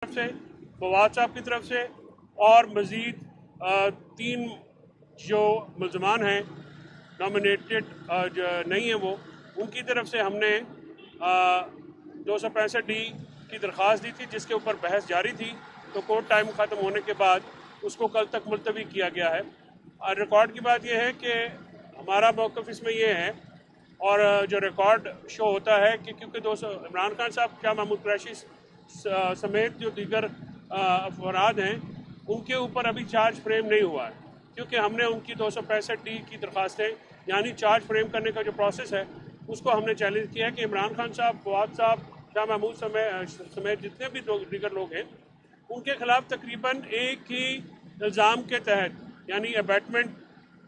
से, फवाद साहब की तरफ से और मज़ीद 3 जो मुल्ज़मान हैं नॉमिनेटेड नहीं हैं वो, उनकी तरफ से हमने 265D की दरख्वास्त दी थी जिसके ऊपर बहस जारी थी। तो कोर्ट टाइम ख़त्म होने के बाद उसको कल तक मुलतवी किया गया है। रिकॉर्ड की बात यह है कि हमारा मौक़िफ़ इसमें यह है और जो रिकॉर्ड शो होता है कि क्योंकि इमरान खान साहब, शाह महमूद कुरैशी समेत जो दीगर अफराद हैं उनके ऊपर अभी चार्ज फ्रेम नहीं हुआ है, क्योंकि हमने उनकी 265D की दरख्वास्तें यानी चार्ज फ्रेम करने का जो प्रोसेस है उसको हमने चैलेंज किया है कि इमरान खान साहब, फवाद साहब, शाह महमूद समेत जितने भी दीगर लोग हैं उनके खिलाफ तकरीबन एक ही इल्ज़ाम के तहत यानी अबैटमेंट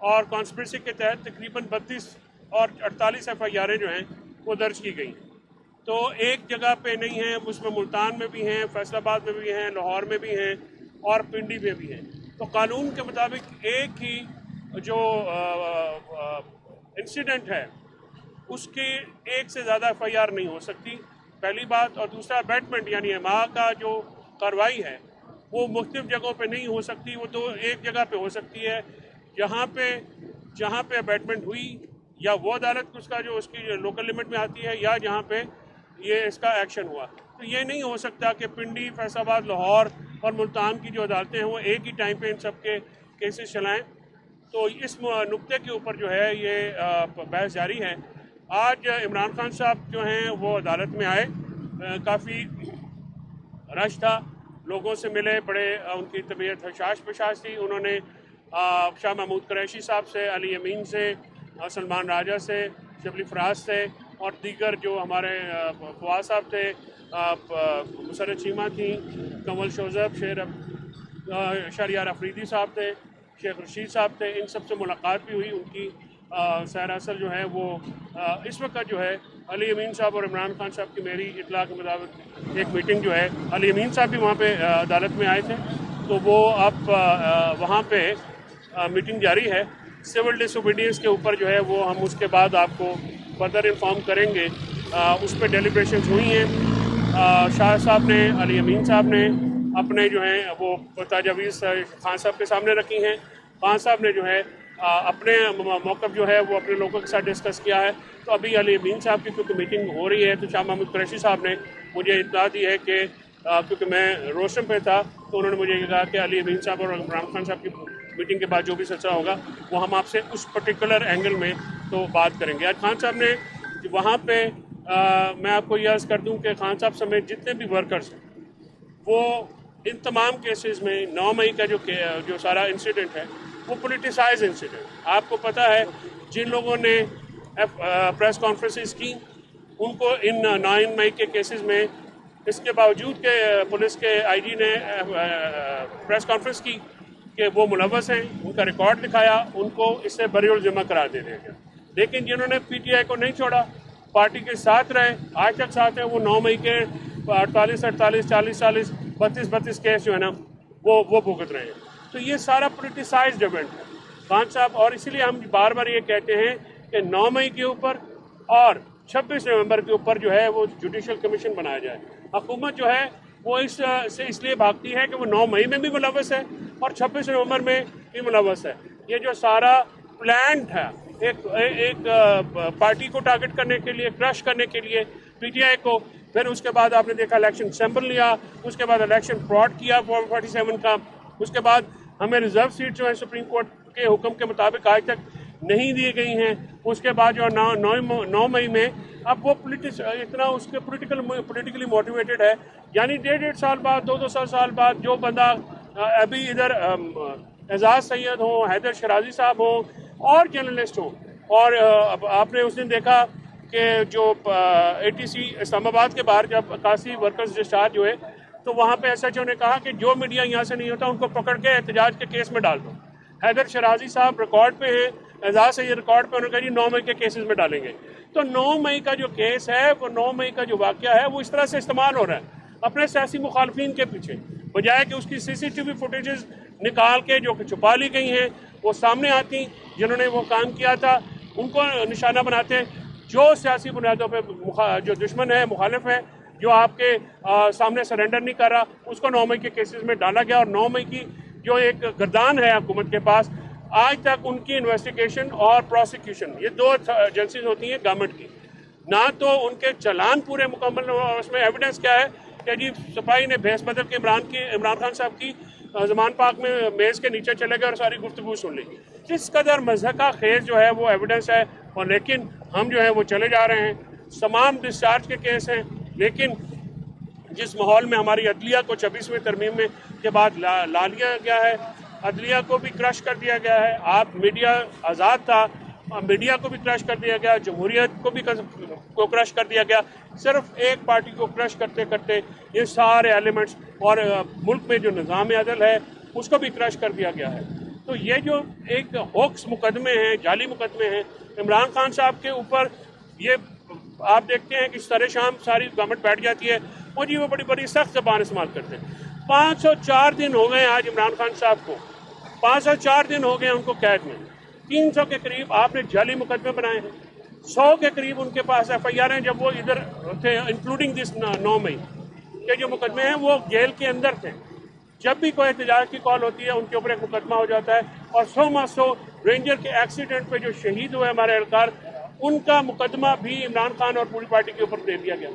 और कॉन्स्पिरेसी के तहत तकरीबन 32 और 48 FIR जो हैं वो दर्ज की गई। तो एक जगह पे नहीं है, उसमें मुल्तान में भी हैं, फैसलाबाद में भी हैं, लाहौर में भी हैं और पिंडी में भी हैं। तो कानून के मुताबिक एक ही जो इंसिडेंट है उसकी एक से ज़्यादा FIR नहीं हो सकती, पहली बात। और दूसरा अबैटमेंट यानी एमा का जो कार्रवाई है वो मुख्तलिफ जगहों पे नहीं हो सकती, वो तो एक जगह पे हो सकती है जहाँ पे अबैटमेंट हुई या वो अदालत उसका जो उसकी लोकल लिमिट में आती है या जहाँ पे ये इसका एक्शन हुआ। तो ये नहीं हो सकता कि पिंडी, फैसलाबाद, लाहौर और मुल्तान की जो अदालतें हैं वो एक ही टाइम पे इन सब के केसेस चलाएं। तो इस नुक्ते के ऊपर जो है ये बहस जारी है। आज इमरान खान साहब जो हैं वो अदालत में आए, काफ़ी रश था, लोगों से मिले, बड़े उनकी तबीयत हशाश बशाश थी। उन्होंने शाह महमूद कुरैशी साहब से, अली अमीन से, सलमान राजा से, शबली फराज से और दीगर जो हमारे फवाद साहब थे, मुसरत चीमा थी, कमल शोजब, शहरियार अफरीदी साहब थे, शेख रशीद साहब थे, इन सब से मुलाकात भी हुई। उनकी सैर असल जो है वो इस वक्त जो है अली अमीन साहब और इमरान खान साहब की मेरी इतला के मुताबिक एक मीटिंग जो है, अली अमीन साहब भी वहाँ पे अदालत में आए थे, तो वो अब वहाँ पे मीटिंग जारी है। सिविल डिसोबीडियंस के ऊपर जो है वो हम उसके बाद आपको फर्दर इन्फॉर्म करेंगे। उस पर डेलिब्रेशंस हुई हैं। शाह साहब ने, अली अमीन साहब ने अपने जो हैं वो तजावीज़ खान साहब के सामने रखी हैं। खान साहब ने जो है अपने मौक़िफ़ जो है वो अपने लोगों के साथ डिस्कस किया है। तो अभी अली अमीन साहब की क्योंकि मीटिंग हो रही है तो शाह महमूद कुरैशी साहब ने मुझे इत्तला दी है कि क्योंकि मैं रोशन पे था तो उन्होंने मुझे ये कहा कि अली अमीन साहब और इमरान खान साहब की मीटिंग के बाद जो भी सिलसिला होगा वो हम आपसे उस पर्टिकुलर एंगल में तो बात करेंगे। आज खान साहब ने वहाँ पे मैं आपको ये अर्ज़ कर दूँ कि खान साहब समेत जितने भी वर्कर्स हैं वो इन तमाम केसेस में 9 मई का जो सारा इंसिडेंट है वो पोलिटिसाइज इंसिडेंट। आपको पता है जिन लोगों ने प्रेस कॉन्फ्रेंसेस की उनको इन 9 मई के केसेस में इसके बावजूद के पुलिस के IG ने प्रेस कॉन्फ्रेंस की कि वो मुलव्वस हैं, उनका रिकॉर्ड दिखाया, उनको इससे बरी ज़िम्मा करार दे दिया गया। लेकिन जिन्होंने PTI को नहीं छोड़ा, पार्टी के साथ रहे, आज तक साथ हैं, वो 9 मई के 48, 40 32 केस जो है ना वो भुगत रहे हैं। तो ये सारा पोलिटिसाइज्ड इवेंट है खान साहब। और इसीलिए हम बार बार ये कहते हैं कि 9 मई के ऊपर और 26 नवंबर के ऊपर जो है वो जुडिशल कमीशन बनाया जाए। हुकूमत जो है वो इसलिए भागती है कि वो 9 मई में भी मुलव्वस है और 26 नवंबर में भी मुलव्वस है। ये जो सारा प्लान था एक पार्टी को टारगेट करने के लिए, क्रश करने के लिए PTI को, फिर उसके बाद आपने देखा इलेक्शन सैंपल लिया, उसके बाद इलेक्शन फ्रॉड किया फॉर्म 47 का, उसके बाद हमें रिजर्व सीट जो है सुप्रीम कोर्ट के हुक्म के मुताबिक आज तक नहीं दी गई हैं। उसके बाद जो 9 मई में अब वो इतना उसके पोलिटिकली मोटिवेटेड है, यानी 1.5 साल बाद, 2 साल बाद जो बंदा अभी इधर एजाज सैयद हो, हैदर शराजी साहब हो और जर्नलिस्ट हो, और आपने उस दिन देखा कि जो ATC इस्लामाबाद के बाहर जब 81 वर्कर्स डिस्चार्ज हुए तो वहाँ पे SHO ने कहा कि जो मीडिया यहाँ से नहीं होता उनको पकड़ के एहतजाज के केस में डाल दो। हैदर शराजी साहब रिकॉर्ड पे हैं, एजाज सैयद रिकॉर्ड पे, उन्होंने कहा जी 9 मई के केसेस में डालेंगे। तो 9 मई का जो केस है, वो 9 मई का जो वाक़या है वो इस तरह से इस्तेमाल हो रहा है अपने सियासी मुखालफिन के पीछे, बजाय कि उसकी CCTV फुटेजेस निकाल के जो कि छुपा ली गई हैं वो सामने आती, जिन्होंने वो काम किया था उनको निशाना बनाते हैं। जो सियासी बुनियादों पर जो दुश्मन है, मुखालिफ है, जो आपके सामने सरेंडर नहीं कर रहा, उसको 9 मई के केसेस में डाला गया। और 9 मई की जो एक गर्दान है हुकूमत के पास, आज तक उनकी इन्वेस्टिगेशन और प्रोसिक्यूशन, ये 2 एजेंसीज होती हैं गवर्नमेंट की, ना तो उनके चालान पूरे मुकम्मल, और उसमें एविडेंस क्या है कि जी सिपाही ने भेस बदल के इमरान खान साहब की जमान पाक में मेज़ के नीचे चले गए और सारी गुफ्तगू सुन ली। इस कदर मज़हका खेज जो है वो एविडेंस है, और लेकिन हम जो है वो चले जा रहे हैं। तमाम डिस्चार्ज के केस हैं, लेकिन जिस माहौल में हमारी अदलिया को 26वीं तरमीम में के बाद ला लिया गया है, अदलिया को भी क्रश कर दिया गया है। आप मीडिया आज़ाद था, मीडिया को भी क्रश कर दिया गया, जमहूरियत को भी क्रश कर दिया गया। सिर्फ एक पार्टी को क्रश करते करते ये सारे एलिमेंट्स और मुल्क में जो निज़ाम अदल है उसको भी क्रश कर दिया गया है। तो ये जो एक होक्स मुकदमे हैं, जाली मुकदमे हैं इमरान खान साहब के ऊपर, ये आप देखते हैं कि सरे शाम सारी गवर्नमेंट बैठ जाती है और जी वो बड़ी बड़ी सख्त ज़बान इस्तेमाल करते हैं। 504 दिन हो गए आज इमरान खान साहब को, 504 दिन हो गए उनको कैद में। 300 के करीब आपने जाली मुकदमे बनाए हैं, 100 के करीब उनके पास FIR हैं जब वो इधर थे, इंक्लूडिंग दिस 9 मई के जो मुकदमे हैं वो जेल के अंदर थे। जब भी कोई एहतजाज की कॉल होती है उनके ऊपर एक मुकदमा हो जाता है। और 100 रेंजर के एक्सीडेंट पे जो शहीद हुए हमारे एहलकार, उनका मुकदमा भी इमरान खान और पूरी पार्टी के ऊपर दे दिया गया,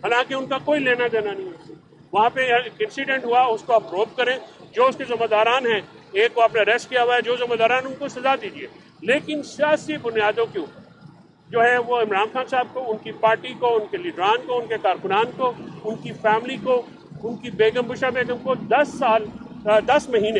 हालांकि उनका कोई लेना देना नहीं है। वहाँ पे इंसिडेंट हुआ, उसको आप प्रूव करें, जो उसके जिम्मेदारान हैं, एक को आपने अरेस्ट किया हुआ है, जो जिम्मेदारान उनको सजा दीजिए। लेकिन सियासी बुनियादों के ऊपर जो है वो इमरान खान साहब को, उनकी पार्टी को, उनके लीडरान को, उनके कारकुनान को, उनकी फैमिली को, उनकी बेगम बुशरा बेगम को 10 महीने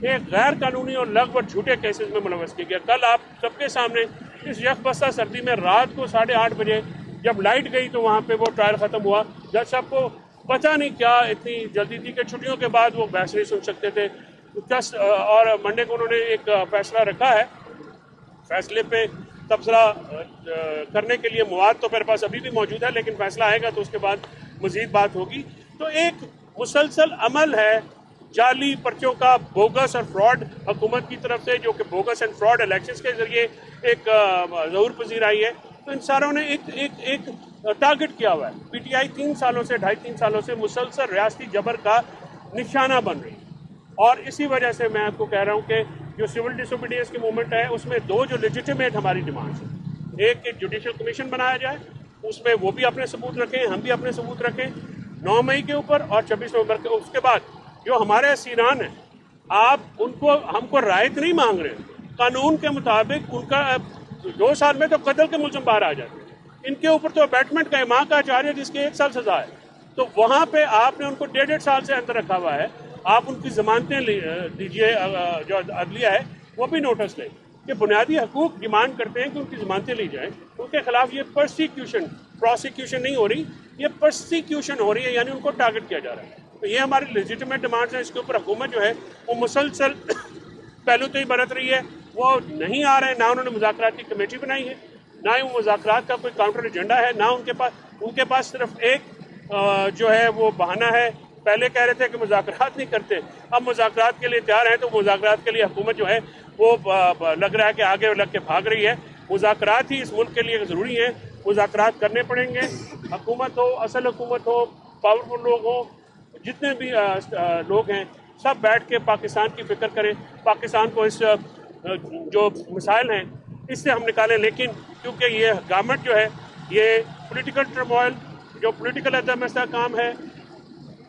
एक गैर कानूनी और लगभग झूठे केसेस में मुलव्वस किया गया। कल आप सबके सामने इस यकबस्ता सर्दी में रात को 8:30 बजे जब लाइट गई तो वहाँ पे वो ट्रायल ख़त्म हुआ। जज साहब को पता नहीं क्या इतनी जल्दी थी कि छुट्टियों के बाद वो बहस नहीं सुन सकते थे। और मंडे को उन्होंने एक फैसला रखा है, फैसले पे तबसरा करने के लिए मवाद तो मेरे पास अभी भी मौजूद है, लेकिन फैसला आएगा तो उसके बाद मज़ीद बात होगी। तो एक मुसलसल अमल है जाली पर्चों का, बोगस और फ्रॉड हुकूमत की तरफ से, जो कि बोगस एंड फ्रॉड इलेक्शंस के जरिए एक ज़हूर पजीर आई है। तो इन सारों ने एक टारगेट किया हुआ है। PTI 3 सालों से, 2.5-3 सालों से मुसलसल रियासती जबर का निशाना बन रही है। और इसी वजह से मैं आपको कह रहा हूँ कि जो सिविल डिसोबीडियंस की मूवमेंट है उसमें 2 जो लेजिटिमेट हमारी डिमांड्स हैं, एक कि जुडिशल कमीशन बनाया जाए, उसमें वो भी अपने सबूत रखें, हम भी अपने सबूत रखें 9 मई के ऊपर और 26 नवंबर के। उसके बाद जो हमारे असीरान हैं, आप उनको, हमको रायत नहीं मांग रहे, कानून के मुताबिक उनका 2 साल में तो कत्ल के मुलज़िम बाहर आ जाते हैं। इनके ऊपर तो अबैटमेंट का इमाम का आचार्य जिसकी 1 साल सजा है, तो वहाँ पे आपने उनको 1.5 साल से अंदर रखा हुआ है। आप उनकी जमानतें दीजिए, जो अदलिया है वो भी नोटिस लें कि बुनियादी हकूक डिमांड करते हैं कि उनकी जमानतें ली जाएँ। उनके खिलाफ ये प्रोसिक्यूशन नहीं हो रही, ये परसिक्यूशन हो रही है, यानी उनको टारगेट किया जा रहा है। तो ये हमारी लेजिटिमेट डिमांड्स हैं। इसके ऊपर हुकूमत जो है वो मुसलसल पहलू तो ही बरत रही है, वो नहीं आ रहे, ना उन्होंने मुज़ाकराती कमेटी बनाई है, ना ही वो मुज़ाकरात का कोई काउंटर एजेंडा है, ना उनके पास सिर्फ एक जो है वो बहाना है। पहले कह रहे थे कि मुज़ाकरात नहीं करते, अब मुज़ाकरात के लिए तैयार हैं, तो मुज़ाकरात के लिए हुकूमत जो है वो लग रहा है कि आगे लग के भाग रही है। मुज़ाकरात ही इस मुल्क के लिए ज़रूरी है, मुज़ाकरात करने पड़ेंगे। हुकूमत हो, असल हुकूमत हो, पावरफुल लोग हो, जितने भी लोग हैं, सब बैठ के पाकिस्तान की फ़िक्र करें, पाकिस्तान को इस जो मसाइल हैं इससे हम निकालें। लेकिन क्योंकि ये गवर्नमेंट जो है ये पॉलिटिकल टर्मोइल, जो पॉलिटिकल अदम काम है,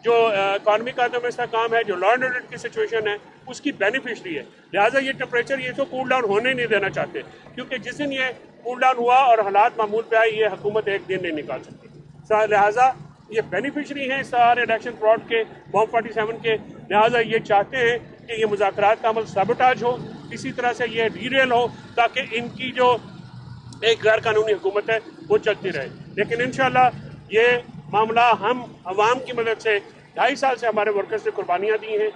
जो इकॉनमी का अदम काम है, जो लॉ एंड ऑर्डर की सिचुएशन है, उसकी बेनिफिशरी है। लिहाजा ये टेम्परेचर ये तो कूल डाउन होने नहीं देना चाहते, क्योंकि जिस दिन ये कूल डाउन हुआ और हालात मामूल पे आई, ये हुकूमत एक दिन नहीं निकाल सकती। लिहाजा ये बेनिफिशरी हैं सारे इलेक्शन फ्रॉड के, बॉम्ब 47 के। लिहाजा ये चाहते हैं कि ये मुज़ाकरात का अमल सबटाज हो, किसी तरह से ये डीरेल हो, ताकि इनकी जो एक गैर कानूनी हुकूमत है वो चलती रहे। लेकिन इंशाल्लाह ये मामला हम अवाम की मदद से 2.5 साल से हमारे वर्कर्स ने कुर्बानियाँ दी हैं।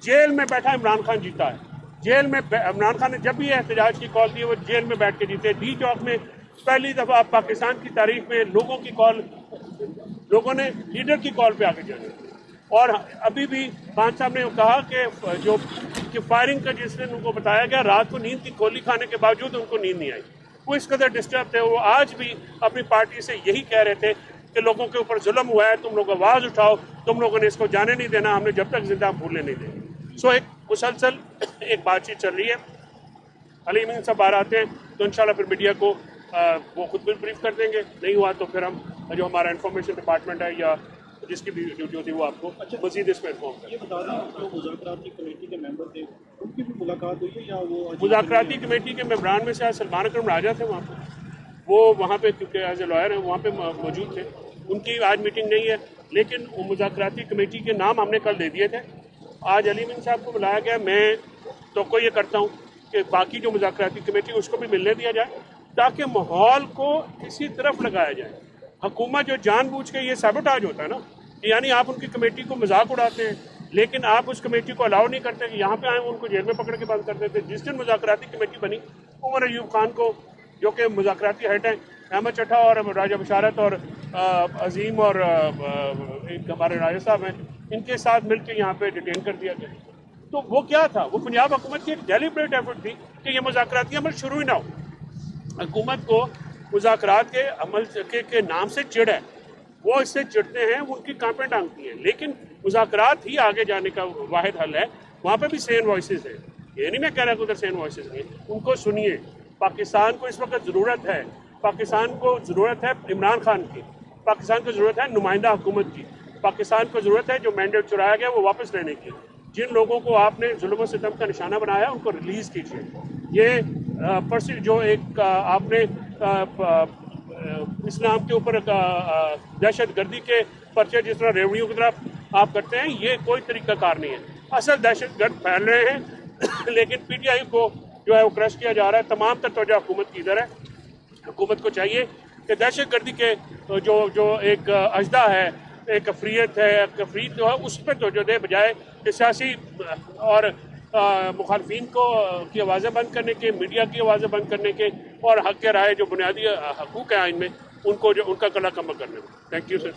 जेल में बैठा इमरान खान जीता है, जेल में इमरान खान ने जब भी एहतजाज की कॉल दी वो जेल में बैठ के जीते। डी चौक में पहली दफ़ा पाकिस्तान की तारीख में लोगों ने लीडर की कॉल पे आके जाने। और अभी भी खान साहब ने कहा कि फायरिंग का जिस दिन उनको बताया गया, रात को नींद की गोली खाने के बावजूद उनको नींद नहीं आई, वो इस कदर डिस्टर्ब थे। वो आज भी अपनी पार्टी से यही कह रहे थे कि लोगों के ऊपर जुल्म हुआ है, तुम लोग आवाज़ उठाओ, तुम लोगों ने इसको जाने नहीं देना, हमने जब तक जिंदा भूलने नहीं देंगे। सो एक मुसलसल एक बातचीत चल रही है। अली अमीन साहब बाहर आते हैं तो इंशाल्लाह फिर मीडिया को वो खुद भी ब्रीफ कर देंगे, नहीं हुआ तो फिर हम जो हमारा इंफॉर्मेशन डिपार्टमेंट है या जिसकी भी ड्यूटी होती है वो आपको मजीद इसमें इन्फॉर्म करें। ये बता दें जो मुज़ाकराती कमेटी के मेंबर थे उनकी भी मुलाकात हुई है या वो मुज़ाकराती कमेटी के मेंबरान में से आज सलमान अकरम राजा थे, वहाँ पे वो वहाँ पे क्योंकि एज ए लॉयर हैं वहाँ पे मौजूद थे। उनकी आज मीटिंग नहीं है, लेकिन वो मुज़ाकराती कमेटी के नाम हमने कल दे दिए थे। आज अली अमीन साहब को बुलाया गया। मैं तो ये करता हूँ कि बाकी जो मुज़ाकराती कमेटी उसको भी मिलने दिया जाए ताकि माहौल को किसी तरफ लगाया जाए। हुकूमत जो जानबूझ के ये सैबोटाज होता है ना, यानी आप उनकी कमेटी को मजाक उड़ाते हैं लेकिन आप उस कमेटी को अलाउ नहीं करते कि यहाँ पे आए, उनको जेल में पकड़ के बंद कर देते। जिस दिन मुज़ाकराती कमेटी बनी, उमर अयूब खान को जो कि मुज़ाकराती हेड हैं, अहमद चट्टा और राजा बशारत और अजीम और एक हमारे राजा साहब हैं, इनके साथ मिलकर यहाँ पे डिटेन कर दिया गया। तो वो क्या था, वो पंजाब हुकूमत की एक डेलिब्रेट एफर्ट थी कि ये मुज़ाकराती अमल शुरू ही ना हो। हुकूमत को मुज़ाकरात के अमल के नाम से चिढ़ है, वो इससे चिढ़ते हैं, वो उनकी कांपें टांगती हैं, लेकिन मुज़ाकरात ही आगे जाने का वाहिद हल है। वहाँ पे भी सेम वॉइसेस हैं, ये नहीं मैं कह रहा कि उधर सेम वॉइसेस नहीं, उनको सुनिए। पाकिस्तान को इस वक्त ज़रूरत है, पाकिस्तान को ज़रूरत है इमरान खान की, पाकिस्तान को ज़रूरत है नुमाइंदा हुकूमत की, पाकिस्तान को ज़रूरत है जो मैंडेट चुराया गया वो वापस लेने की। जिन लोगों को आपने जुल्म सितम का निशाना बनाया उनको रिलीज़ कीजिए। ये जो एक आपने इस्लाम के ऊपर दहशत गर्दी के पर्चे जिस तरह रेवड़ियों की तरफ आप करते हैं, ये कोई तरीका कार नहीं है। असल दहशत गर्द फैल रहे हैं लेकिन PTI को जो है वो क्रश किया जा रहा है। तमाम तर तवज्जो हुकूमत की इधर है। हुकूमत को चाहिए कि दहशत गर्दी के जो एक अजदा है, एक अफरीत है, अफरीत जो है उस पर तवज्जो दे, बजाय कि सियासी और मुखालफिन को की आवाज़ें बंद करने के, मीडिया की आवाज़ें बंद करने के और हक के राय जो बुनियादी हकूक़ हैं इनमें उनको जो उनका कला कम करने में। Thank you sir.